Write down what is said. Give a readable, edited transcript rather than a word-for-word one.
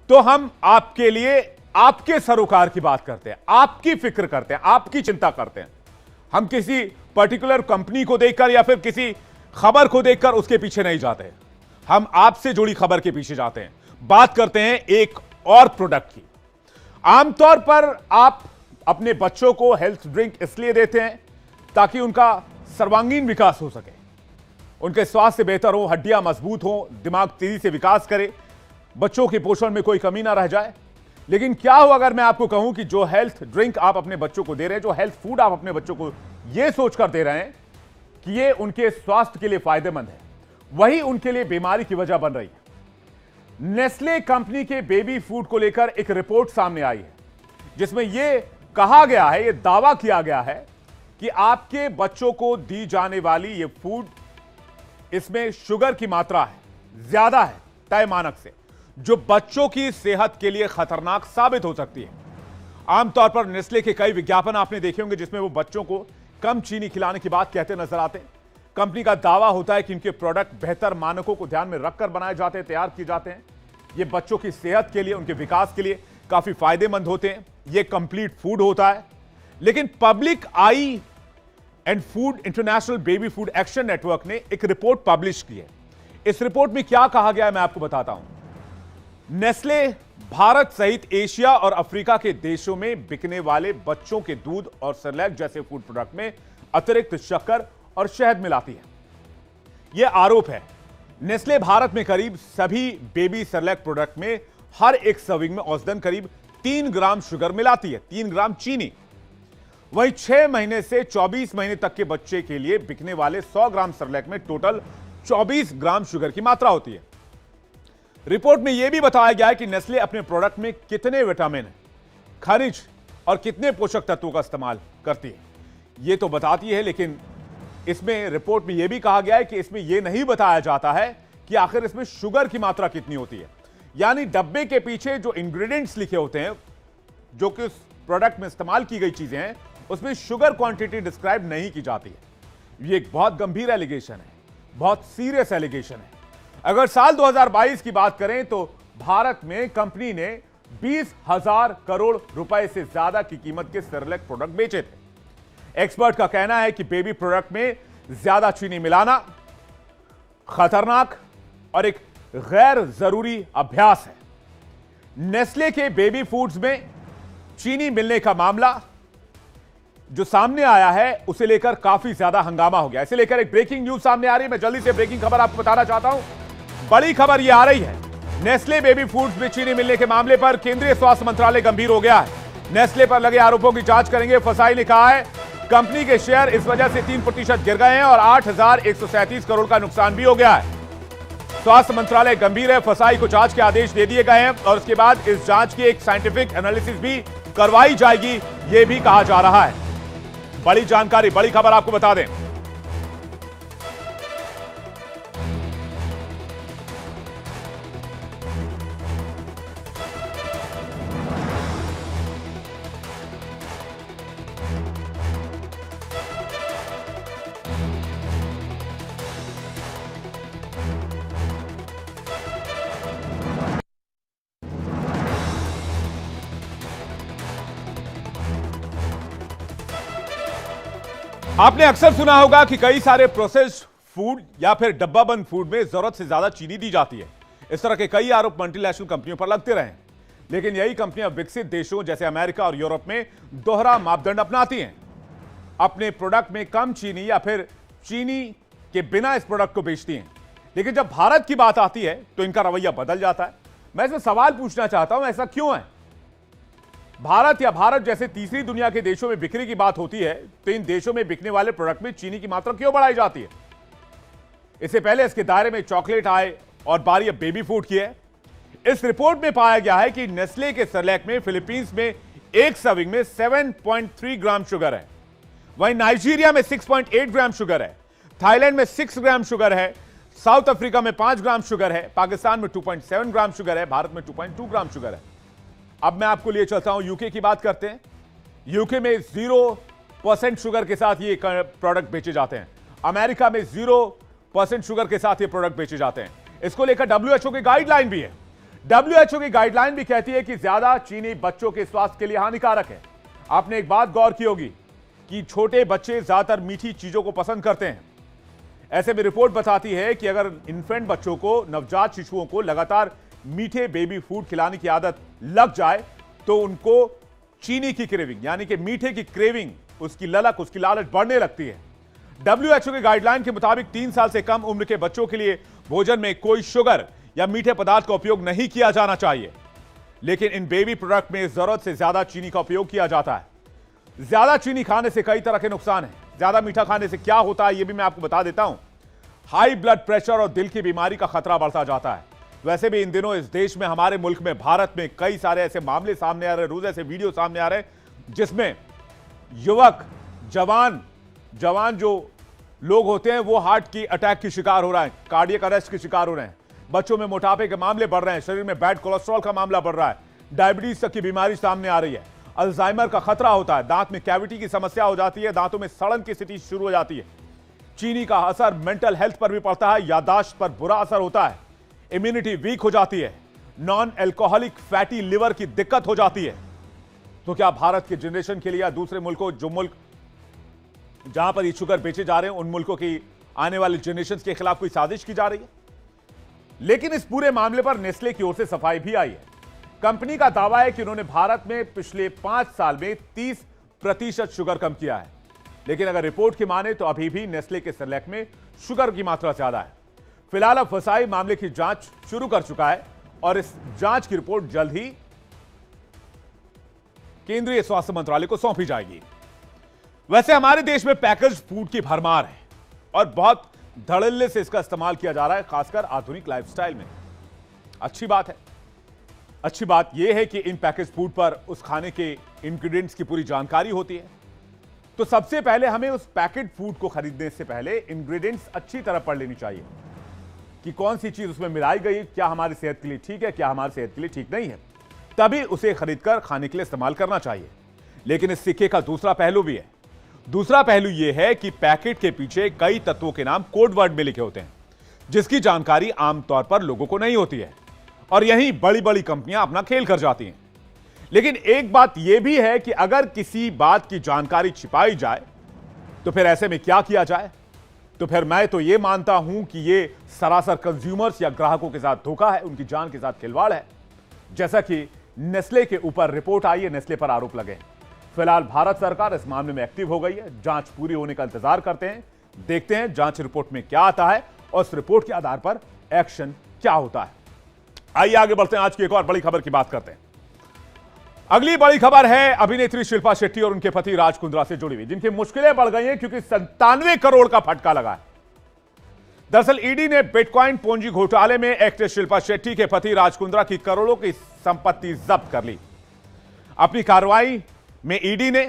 तो हम आपके लिए आपके सरोकार की बात करते हैं, आपकी फिक्र करते हैं, आपकी चिंता करते हैं। हम किसी पर्टिकुलर कंपनी को देखकर या फिर किसी खबर को देखकर उसके पीछे नहीं जाते, हम आपसे जुड़ी खबर के पीछे जाते हैं। बात करते हैं एक और प्रोडक्ट की। आमतौर पर आप अपने बच्चों को हेल्थ ड्रिंक इसलिए देते हैं ताकि उनका सर्वांगीण विकास हो सके, उनके स्वास्थ्य बेहतर हो, हड्डियां मजबूत हो, दिमाग तेजी से विकास करे, बच्चों के पोषण में कोई कमी ना रह जाए। लेकिन क्या हो अगर मैं आपको कहूं कि जो हेल्थ ड्रिंक आप अपने बच्चों को दे रहे हैं, जो हेल्थ फूड आप अपने बच्चों को यह सोचकर दे रहे हैं कि ये उनके स्वास्थ्य के लिए फायदेमंद है, वही उनके लिए बीमारी की वजह बन रही है। नेस्ले कंपनी के बेबी फूड को लेकर एक रिपोर्ट सामने आई है जिसमें यह कहा गया है, यह दावा किया गया है कि आपके बच्चों को दी जाने वाली यह फूड, इसमें शुगर की मात्रा है ज्यादा है तय मानक से, जो बच्चों की सेहत के लिए खतरनाक साबित हो सकती है। आमतौर पर नेस्ले के कई विज्ञापन आपने देखे होंगे जिसमें वो बच्चों को कम चीनी खिलाने की बात कहते नजर आते हैं। कंपनी का दावा होता है कि इनके प्रोडक्ट बेहतर मानकों को ध्यान में रखकर बनाए जाते हैं, तैयार किए जाते हैं। ये बच्चों की सेहत के लिए, उनके विकास के लिए काफी फायदेमंद होते हैं। ये कंप्लीट फूड होता है। लेकिन public I and food international baby food action network ने एक रिपोर्ट पब्लिश की है। इस रिपोर्ट में क्या कहा गया है मैं आपको बताता हूं। नेस्ले भारत सहित एशिया और अफ्रीका के देशों में बिकने वाले बच्चों के दूध और सेरेलैक जैसे फूड प्रोडक्ट में अतिरिक्त शक्कर और शहद मिलाती है। यह आरोप है। नेस्ले भारत में करीब सभी बेबी सेरेलैक प्रोडक्ट में हर एक सर्विंग में औसतन करीब 3 ग्राम शुगर मिलाती है, 3 ग्राम चीनी। वहीं 6 महीने से 24 महीने तक के बच्चे के लिए बिकने वाले 100 ग्राम सेरेलैक में टोटल 24 ग्राम शुगर की मात्रा होती है। रिपोर्ट में यह भी बताया गया है कि नेस्ले अपने प्रोडक्ट में कितने विटामिन, खनिज और कितने पोषक तत्वों का इस्तेमाल करती है यह तो बताती है, लेकिन इसमें रिपोर्ट में यह भी कहा गया है कि इसमें यह नहीं बताया जाता है कि आखिर इसमें शुगर की मात्रा कितनी होती है। यानी डब्बे के पीछे जो इंग्रेडिएंट्स लिखे होते हैं, जो कि उस प्रोडक्ट में इस्तेमाल की गई चीजें हैं, उसमें शुगर क्वांटिटी डिस्क्राइब नहीं की जाती है। यह एक बहुत गंभीर एलिगेशन है, बहुत सीरियस एलिगेशन है। अगर साल 2022 की बात करें तो भारत में कंपनी ने 20,000 करोड़ रुपए से ज्यादा की कीमत के सेरेलैक प्रोडक्ट बेचे थे। एक्सपर्ट का कहना है कि बेबी प्रोडक्ट में ज्यादा चीनी मिलाना खतरनाक और एक गैर जरूरी अभ्यास है। नेस्ले के बेबी फूड्स में चीनी मिलने का मामला जो सामने आया है, उसे लेकर काफी ज्यादा हंगामा हो गया। इसे लेकर एक ब्रेकिंग न्यूज सामने आ रही है। मैं जल्दी से ब्रेकिंग खबर आपको बताना चाहता हूं। बड़ी खबर यह आ रही है, नेस्ले बेबी फूड्स में चीनी मिलने के मामले पर केंद्रीय स्वास्थ्य मंत्रालय गंभीर हो गया है। नेस्ले पर लगे आरोपों की जांच करेंगे। फसाई ने कहा है कंपनी के शेयर इस वजह से 3% गिर गए हैं और 8,137 करोड़ का नुकसान भी हो गया है। स्वास्थ्य मंत्रालय गंभीर है। फसाई को जांच के आदेश दे दिए गए हैं और उसके बाद इस जांच की एक साइंटिफिक एनालिसिस भी करवाई जाएगी, यह भी कहा जा रहा है। बड़ी जानकारी, बड़ी खबर आपको बता दें। आपने अक्सर सुना होगा कि कई सारे प्रोसेस्ड फूड या फिर डब्बाबंद फूड में जरूरत से ज्यादा चीनी दी जाती है। इस तरह के कई आरोप मल्टीनेशनल कंपनियों पर लगते रहे, लेकिन यही कंपनियां विकसित देशों जैसे अमेरिका और यूरोप में दोहरा मापदंड अपनाती हैं। अपने प्रोडक्ट में कम चीनी या फिर चीनी के बिना इस प्रोडक्ट को बेचती हैं। लेकिन जब भारत की बात आती है तो इनका रवैया बदल जाता है। मैं इसमें सवाल पूछना चाहता हूं, ऐसा क्यों है? भारत या भारत जैसे तीसरी दुनिया के देशों में बिक्री की बात होती है तो इन देशों में बिकने वाले प्रोडक्ट में चीनी की मात्रा क्यों बढ़ाई जाती है? इससे पहले इसके दायरे में चॉकलेट आए और बारी अब बेबी फूड की है। इस रिपोर्ट में पाया गया है कि नेस्ले के सेरेलैक में फिलीपींस में एक सर्विंग में 7.3 ग्राम शुगर है, वहीं नाइजीरिया में 6.8 ग्राम शुगर है, थाईलैंड में 6 ग्राम शुगर है, साउथ अफ्रीका में 5 ग्राम शुगर है, पाकिस्तान में 2.7 ग्राम शुगर है, भारत में 2.2 ग्राम शुगर है। अब मैं आपको लिए चलता हूं, यूके की बात करते हैं। यूके में 0% शुगर के साथ ये प्रोडक्ट बेचे जाते हैं। अमेरिका में 0% शुगर के साथ ये प्रोडक्ट बेचे जाते हैं। इसको लेकर WHO की गाइडलाइन भी है। WHO की गाइडलाइन भी कहती है कि ज्यादा चीनी बच्चों के स्वास्थ्य के लिए हानिकारक है। आपने एक बात गौर की होगी कि छोटे बच्चे ज्यादातर मीठी चीजों को पसंद करते हैं। ऐसे में रिपोर्ट बताती है कि अगर इन्फेंट बच्चों को, नवजात शिशुओं को लगातार मीठे बेबी फूड खिलाने की आदत लग जाए तो उनको चीनी की क्रेविंग, यानी कि मीठे की क्रेविंग, उसकी ललक, उसकी लालच बढ़ने लगती है। WHO के गाइडलाइन के मुताबिक 3 साल से कम उम्र के बच्चों के लिए भोजन में कोई शुगर या मीठे पदार्थ का उपयोग नहीं किया जाना चाहिए, लेकिन इन बेबी प्रोडक्ट में जरूरत से ज्यादा चीनी का उपयोग किया जाता है। ज्यादा चीनी खाने से कई तरह के नुकसान हैं। ज्यादा मीठा खाने से क्या होता है यह भी मैं आपको बता देता हूं। हाई ब्लड प्रेशर और दिल की बीमारी का खतरा बढ़ता जाता है। वैसे भी इन दिनों इस देश में, हमारे मुल्क में, भारत में कई सारे ऐसे मामले सामने आ रहे हैं, रोज ऐसे वीडियो सामने आ रहे हैं जिसमें युवक, जवान जो लोग होते हैं वो हार्ट की अटैक की शिकार हो रहा है, कार्डियक अरेस्ट की शिकार हो रहे हैं। बच्चों में मोटापे के मामले बढ़ रहे हैं, शरीर में बैड कोलेस्ट्रॉल का मामला बढ़ रहा है, डायबिटीज तक की बीमारी सामने आ रही है, अल्जाइमर का खतरा होता है, दांत में कैविटी की समस्या हो जाती है, दांतों में सड़न की स्थिति शुरू हो जाती है। चीनी का असर मेंटल हेल्थ पर भी पड़ता है, याददाश्त पर बुरा असर होता है, इम्यूनिटी वीक हो जाती है, नॉन एल्कोहलिक फैटी लिवर की दिक्कत हो जाती है। तो क्या भारत के जनरेशन के लिए या दूसरे मुल्कों, जो मुल्क जहां पर ये शुगर बेचे जा रहे हैं, उन मुल्कों की आने वाले जनरेशन के खिलाफ कोई साजिश की जा रही है? लेकिन इस पूरे मामले पर नेस्ले की ओर से सफाई भी आई है। कंपनी का दावा है कि उन्होंने भारत में पिछले 5 साल में 30% शुगर कम किया है, लेकिन अगर रिपोर्ट की माने तो अभी भी नेस्ले के सेरेलैक में शुगर की मात्रा ज्यादा है। फिलहाल अब फसाई मामले की जांच शुरू कर चुका है और इस जांच की रिपोर्ट जल्द ही केंद्रीय स्वास्थ्य मंत्रालय को सौंपी जाएगी। वैसे हमारे देश में पैकेज फूड की भरमार है और बहुत धड़ल्ले से इसका इस्तेमाल किया जा रहा है, खासकर आधुनिक लाइफस्टाइल में। अच्छी बात है। अच्छी बात यह है कि इन पैकेज फूड पर उस खाने के इंग्रेडिएंट्स की पूरी जानकारी होती है। तो सबसे पहले हमें उस पैकेट फूड को खरीदने से पहले इंग्रेडिएंट्स अच्छी तरह पढ़ लेनी चाहिए कि कौन सी चीज उसमें मिलाई गई, क्या हमारी सेहत के लिए ठीक है, क्या हमारी सेहत के लिए ठीक नहीं है, तभी उसे खरीदकर खाने के लिए इस्तेमाल करना चाहिए। लेकिन इस सिक्के का दूसरा पहलू भी है। दूसरा पहलू यह है कि पैकेट के पीछे कई तत्वों के नाम कोड वर्ड में लिखे होते हैं, जिसकी जानकारी आमतौर पर लोगों को नहीं होती है और यहीं बड़ी बड़ी कंपनियां अपना खेल कर जाती हैं। लेकिन एक बात यह भी है कि अगर किसी बात की जानकारी छिपाई जाए तो फिर ऐसे में क्या किया जाए? तो फिर मैं तो यह मानता हूं कि यह सरासर कंज्यूमर्स या ग्राहकों के साथ धोखा है, उनकी जान के साथ खिलवाड़ है, जैसा कि नेस्ले के ऊपर रिपोर्ट आई है, नेस्ले पर आरोप लगे। फिलहाल भारत सरकार इस मामले में एक्टिव हो गई है। जांच पूरी होने का इंतजार करते हैं, देखते हैं जांच रिपोर्ट में क्या आता है और उस रिपोर्ट के आधार पर एक्शन क्या होता है। आइए आगे बढ़ते हैं, आज की एक और बड़ी खबर की बात करते हैं। अगली बड़ी खबर है अभिनेत्री शिल्पा शेट्टी और उनके पति राज कुंद्रा से जुड़ी हुई, जिनकी मुश्किलें बढ़ गई हैं क्योंकि 97 करोड़ का फटका लगा है। दरअसल ईडी ने बिटकॉइन पूंजी घोटाले में एक्ट्रेस शिल्पा शेट्टी के पति राज कुंद्रा की करोड़ों की संपत्ति जब्त कर ली। अपनी कार्रवाई में ईडी ने